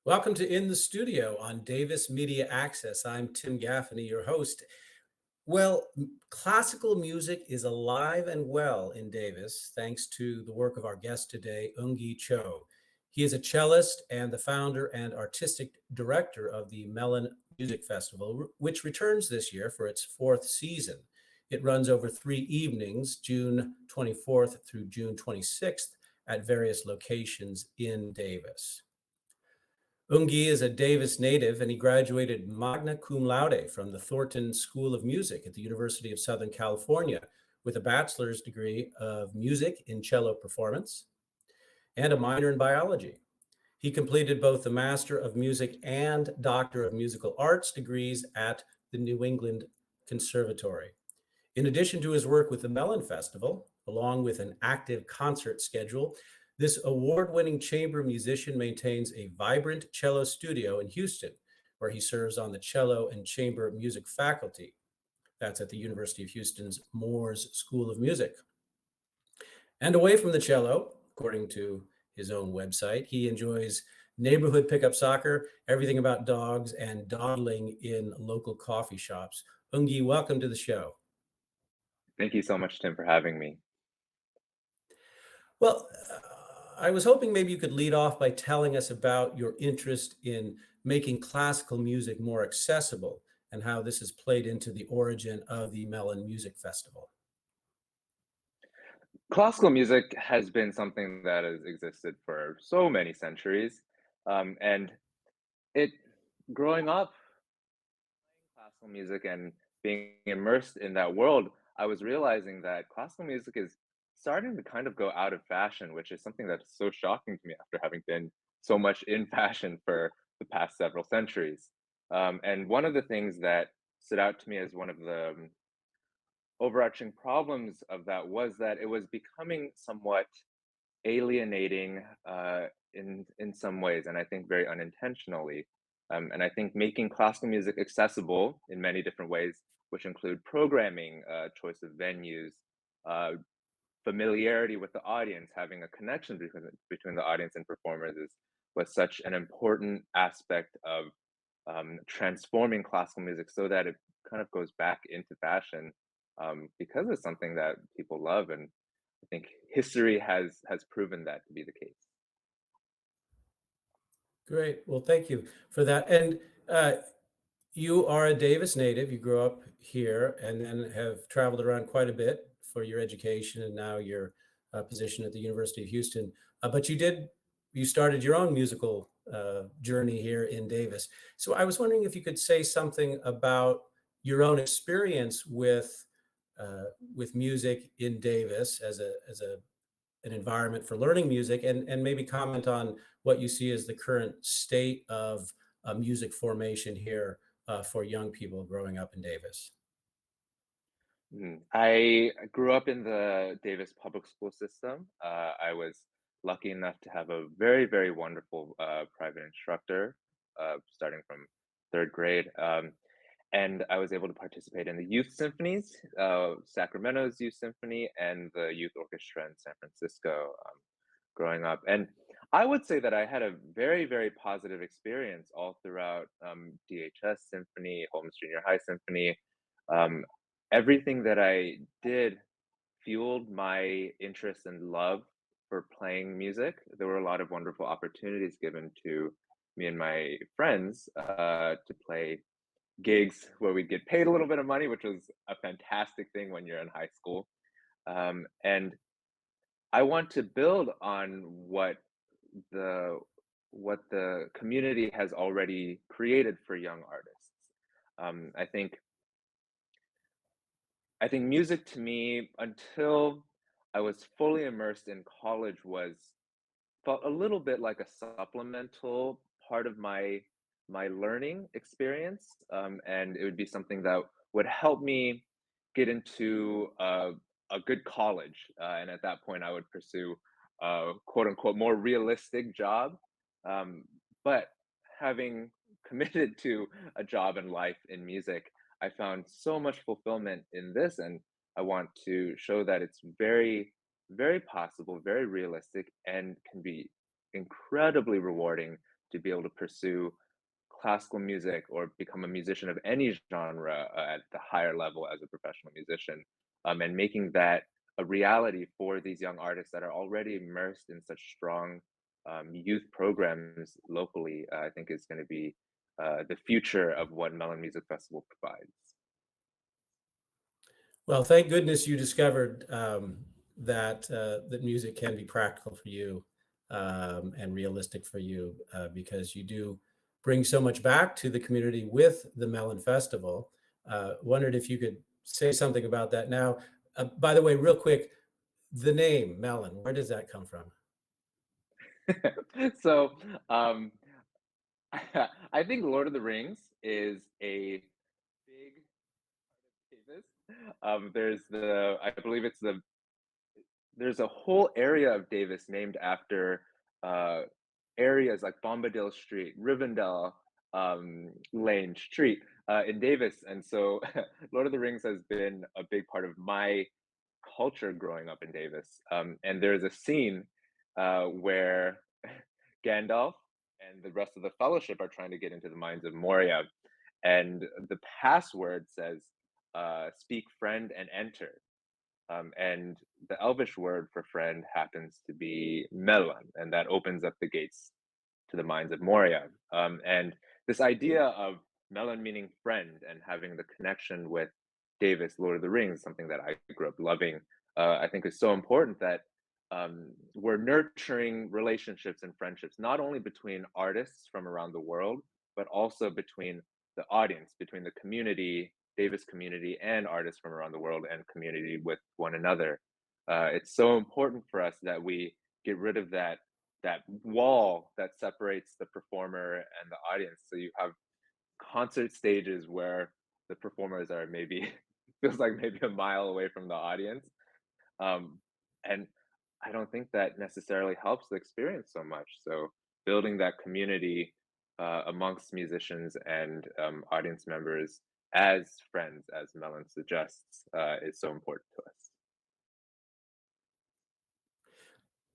Welcome to In the Studio on Davis Media Access. I'm Tim Gaffany, your host. Classical music is alive and well in Davis, thanks to the work of our guest today, Eunghee Cho. He is a cellist and the founder and artistic director of the Mellon Music Festival, which returns this year for its fourth season. It runs over 3 evenings, June 24th through June 26th, at various locations in Davis. Eunghee is a Davis native and he graduated magna cum laude from the Thornton School of Music at the University of Southern California with a bachelor's degree of music in cello performance and a minor in biology. He completed both the Master of Music and Doctor of Musical Arts degrees at the New England Conservatory. In addition to his work with the Mellon Festival, along with an active concert schedule, this award-winning chamber musician maintains a vibrant cello studio in Houston, where he serves on the cello and chamber music faculty. That's at the University of Houston's Moores School of Music. And away from the cello, according to his own website, he enjoys neighborhood pickup soccer, everything about dogs, and dawdling in local coffee shops. Eunghee, welcome to the show. Thank you so much, Tim, for having me. Well, I was hoping maybe you could lead off by telling us about your interest in making classical music more accessible and how this has played into the origin of the Mellon Music Festival. Classical music has been something that has existed for so many centuries. And it growing up playing classical music and being immersed in that world, I was realizing that classical music is starting to kind of go out of fashion, which is something that's so shocking to me after having been so much in fashion for the past several centuries. And one of the things that stood out to me as one of the overarching problems of that was that it was becoming somewhat alienating in some ways, and I think very unintentionally. And I think making classical music accessible in many different ways, which include programming, choice of venues, uh, familiarity with the audience, having a connection between the audience and performers was such an important aspect of transforming classical music so that it kind of goes back into fashion because it's something that people love, and I think history has proven that to be the case. Great. Well, thank you for that. And you are a Davis native. You grew up here and then have traveled around quite a bit for your education and now your position at the University of Houston. But you started your own musical journey here in Davis. So I was wondering if you could say something about your own experience with music in Davis as an environment for learning music, and maybe comment on what you see as the current state of music formation here for young people growing up in Davis. I grew up in the Davis public school system. I was lucky enough to have a very, very wonderful private instructor starting from third grade. And I was able to participate in the youth symphonies, Sacramento's youth symphony, and the youth orchestra in San Francisco growing up. And I would say that I had a very, very positive experience all throughout DHS Symphony, Holmes Junior High Symphony. Um, Everything that I did fueled my interest and love for playing music. There were a lot of wonderful opportunities given to me and my friends to play gigs where we'd get paid a little bit of money, which was a fantastic thing when you're in high school. And I want to build on the what the community has already created for young artists. Um, I think I think music to me, until I was fully immersed in college, was felt a little bit like a supplemental part of my learning experience, and it would be something that would help me get into a good college, and at that point, I would pursue a quote unquote more realistic job. Um, but having committed to a job in life in music, I found so much fulfillment in this, and I want to show that it's very, very possible, very realistic, and can be incredibly rewarding to be able to pursue classical music or become a musician of any genre at the higher level as a professional musician, and making that a reality for these young artists that are already immersed in such strong youth programs locally, I think is going to be the future of what Mellon Music Festival provides. Well, thank goodness you discovered that music can be practical for you and realistic for you because you do bring so much back to the community with the Mellon Festival. Wondered if you could say something about that now. By the way, real quick, the name Mellon, where does that come from? So um, I think Lord of the Rings is a big Davis. I believe it's there's a whole area of Davis named after uh, areas like Bombadil Street, Rivendell Lane Street in Davis, and so Lord of the Rings has been a big part of my culture growing up in Davis. And there's a scene where Gandalf and the rest of the Fellowship are trying to get into the mines of Moria, and the password says, "Speak friend and enter." And the Elvish word for friend happens to be Melon, and that opens up the gates to the mines of Moria. And this idea of Melon meaning friend and having the connection with Davis, Lord of the Rings, something that I grew up loving, I think is so important that we're nurturing relationships and friendships, not only between artists from around the world, but also between the audience, between the community, Davis community, and artists from around the world and community with one another. It's so important for us that we get rid of that wall that separates the performer and the audience. So you have concert stages where the performers are maybe feels like maybe a mile away from the audience. Um, and I don't think that necessarily helps the experience so much. So building that community amongst musicians and audience members as friends, as Mellon suggests, is so important to us.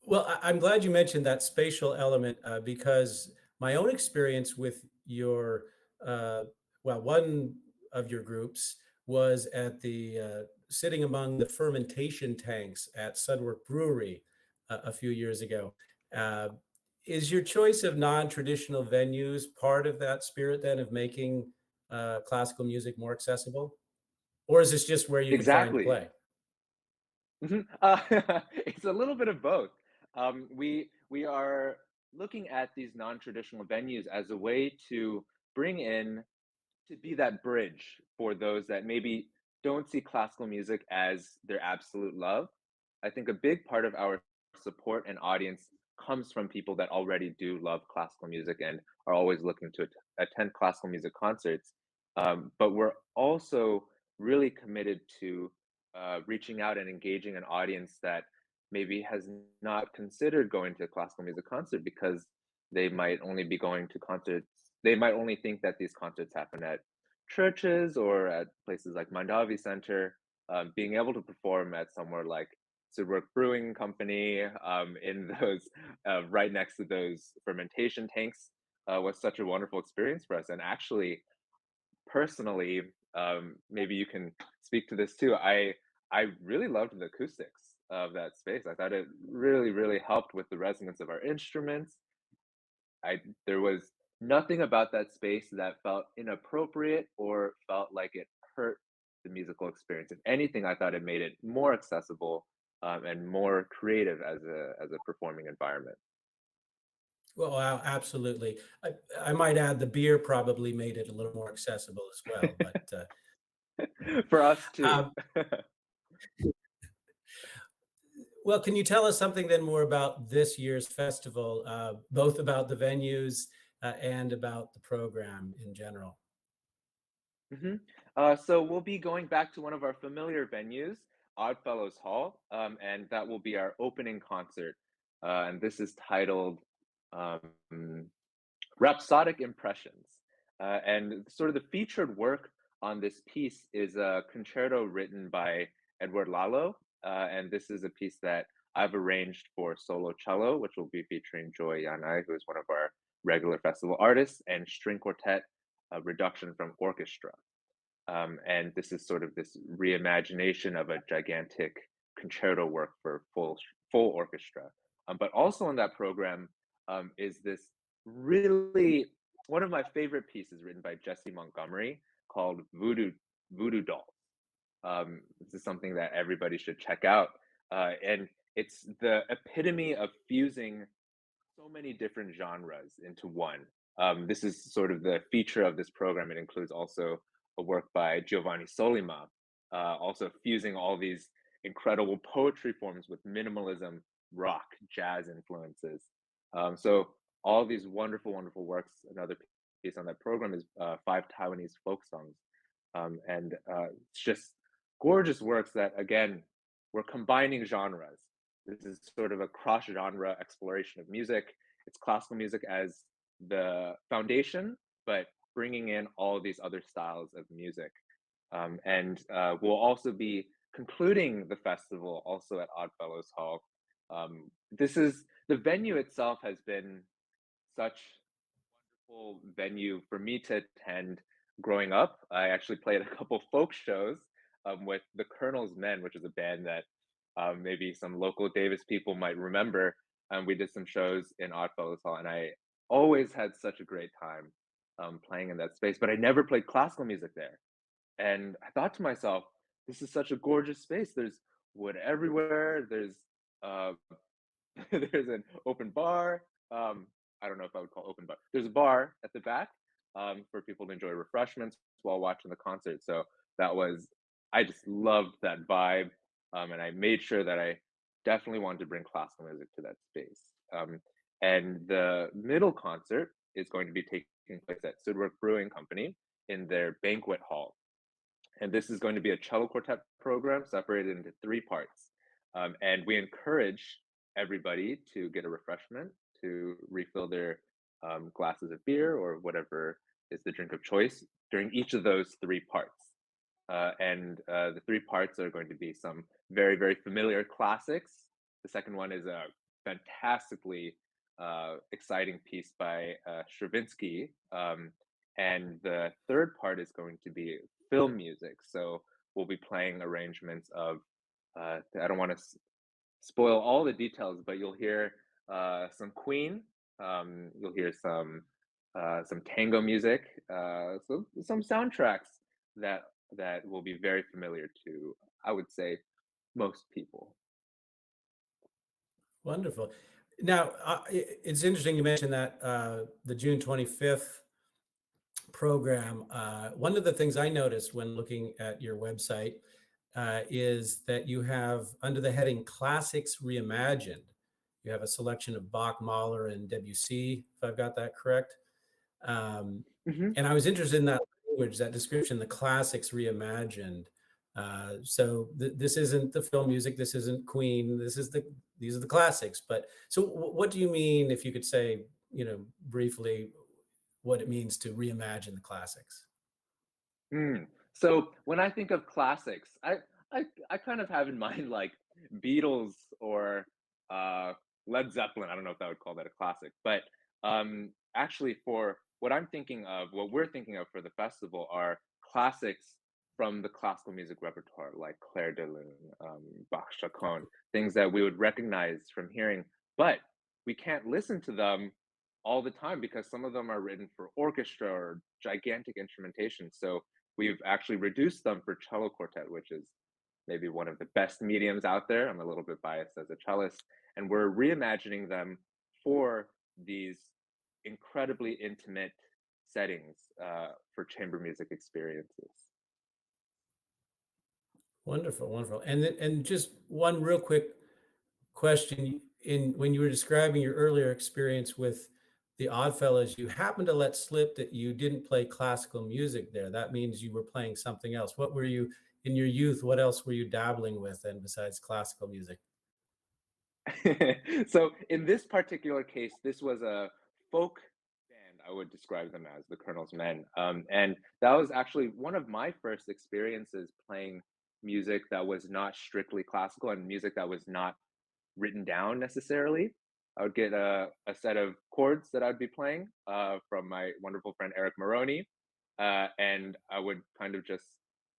Well, I'm glad you mentioned that spatial element because my own experience with your, uh, well, one of your groups was at the sitting among the fermentation tanks at Sudworth Brewery a few years ago. Uh, is your choice of non-traditional venues part of that spirit then of making classical music more accessible? Or is this just where you could find to Exactly. play? Mhm. It's a little bit of both. We are looking at these non-traditional venues as a way to bring in to be that bridge for those that maybe don't see classical music as their absolute love. I think a big part of our support and audience comes from people that already do love classical music and are always looking to attend classical music concerts. But we're also really committed to reaching out and engaging an audience that maybe has not considered going to a classical music concert because they might only be going to concerts. They might only think that these concerts happen at churches or at places like Mandavi Center. Being able to perform at somewhere like Sidworth Brewing Company in those right next to those fermentation tanks was such a wonderful experience for us. And actually, personally, maybe you can speak to this too. I really loved the acoustics of that space. I thought it really, really helped with the resonance of our instruments. I There was nothing about that space that felt inappropriate or felt like it hurt the musical experience. If anything, I thought it made it more accessible and more creative as a performing environment. Well, absolutely. I might add the beer probably made it a little more accessible as well. But For us too. um, well, can you tell us something then more about this year's festival, both about the venues and about the program in general? Mhm. So we'll be going back to one of our familiar venues, Oddfellows Hall, and that will be our opening concert. And this is titled um, Rhapsodic Impressions. And sort of the featured work on this piece is a concerto written by Edward Lalo. And this is a piece that I've arranged for solo cello, which will be featuring Joy Yanai, who is one of our regular festival artists, and string quartet, reduction from orchestra. And this is sort of this reimagination of a gigantic concerto work for full orchestra. But also in that program is this really one of my favorite pieces written by Jesse Montgomery called Voodoo Dolls. This is something that everybody should check out, and it's the epitome of fusing so many different genres into one. This is sort of the feature of this program. It includes also a work by Giovanni Sollima, also fusing all these incredible poetry forms with minimalism, rock, jazz influences. So all these wonderful, wonderful works. Another piece on that program is five Taiwanese folk songs, and it's just gorgeous works that again we're combining genres. This is sort of a cross-genre exploration of music. It's classical music as the foundation, but bringing in all these other styles of music. And we'll also be concluding the festival also at Oddfellows Hall. This is the venue itself has been such a wonderful venue for me to attend growing up. I actually played a couple folk shows with the Colonel's Men, which is a band that maybe some local Davis people might remember. We did some shows in Oddfellows Hall, and I always had such a great time playing in that space. But I never played classical music there, and I thought to myself, "This is such a gorgeous space. There's wood everywhere. There's uh, there's an open bar. I don't know if I would call open bar. There's a bar at the back for people to enjoy refreshments while watching the concert. So that was, I just loved that vibe. And I made sure that I definitely wanted to bring classical music to that space. And the middle concert is going to be taking place at Sudwork Brewing Company in their banquet hall. And this is going to be a cello quartet program separated into three parts. And we encourage everybody to get a refreshment, to refill their glasses of beer or whatever is the drink of choice during each of those three parts. And the three parts are going to be some very, very familiar classics. The second one is a fantastically exciting piece by Stravinsky. And the third part is going to be film music. So we'll be playing arrangements of, I don't want to spoil all the details, but you'll hear some Queen, you'll hear some tango music, so some soundtracks that will be very familiar to, I would say, most people. Wonderful. Now, it's interesting you mentioned that the June 25th program. One of the things I noticed when looking at your website is that you have, under the heading Classics Reimagined, you have a selection of Bach, Mahler, and Debussy, if I've got that correct. Um, Hmm. and I was interested in that language, that description, the classics reimagined. So this isn't the film music, this isn't Queen, these are the classics. But so what do you mean, if you could say, briefly, what it means to reimagine the classics? Mm. So when I think of classics, I kind of have in mind like Beatles or uh, Led Zeppelin. I don't know if I would call that a classic, but actually, for what I'm thinking of, what we're thinking of for the festival are classics from the classical music repertoire, like Clair de Lune, Bach Chaconne, things that we would recognize from hearing, but we can't listen to them all the time because some of them are written for orchestra or gigantic instrumentation. So we've actually reduced them for cello quartet, which is maybe one of the best mediums out there. I'm a little bit biased as a cellist, and we're reimagining them for these incredibly intimate settings for chamber music experiences. Wonderful, wonderful. And just one real quick question. In when you were describing your earlier experience with the Oddfellows, you happened to let slip that you didn't play classical music there. That means you were playing something else. What were you in your youth? What else were you dabbling with, and besides classical music? So in this particular case, this was a folk band. I would describe them as the Colonel's Men, and that was actually one of my first experiences playing music that was not strictly classical and music that was not written down necessarily. I would get a set of chords that I'd be playing from my wonderful friend Eric Maroney, and I would kind of just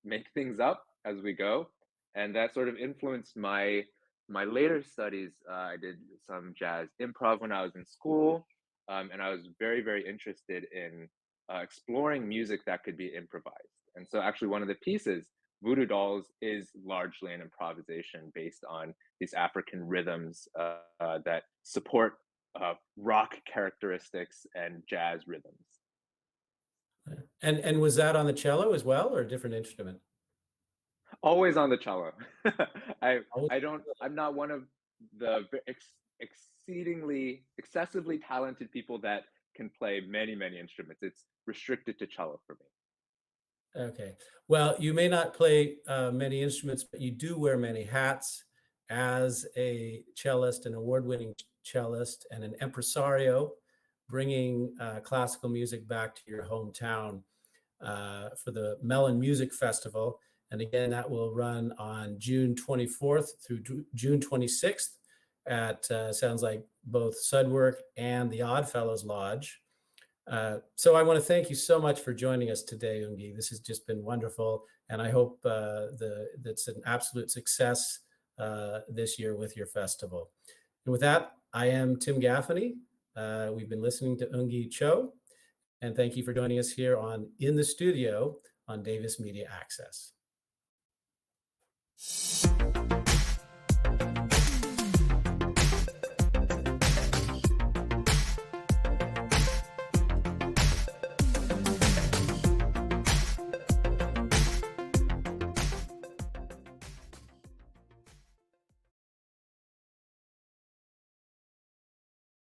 make things up as we go, and that sort of influenced my later studies. I did some jazz improv when I was in school, and I was very interested in exploring music that could be improvised. And so, actually, one of the pieces, Voodoo Dolls, is largely an improvisation based on these African rhythms that support rock characteristics and jazz rhythms. And was that on the cello as well, or a different instrument? Always on the cello. I Always I don't. I'm not one of the exceedingly excessively talented people that can play many instruments. It's restricted to cello for me. okay. Well, you may not play many instruments, but you do wear many hats as a cellist, an award-winning cellist, and an impresario, bringing classical music back to your hometown for the Mellon Music Festival. And again, that will run on June 24th through June 26th at, sounds like both Sudwork and the Oddfellows Lodge. So I want to thank you so much for joining us today, Eunghee. This has just been wonderful, and I hope that's an absolute success this year with your festival. And with that, I am Tim Gaffaney. We've been listening to Eunghee Cho, and thank you for joining us here on In the Studio on Davis Media Access.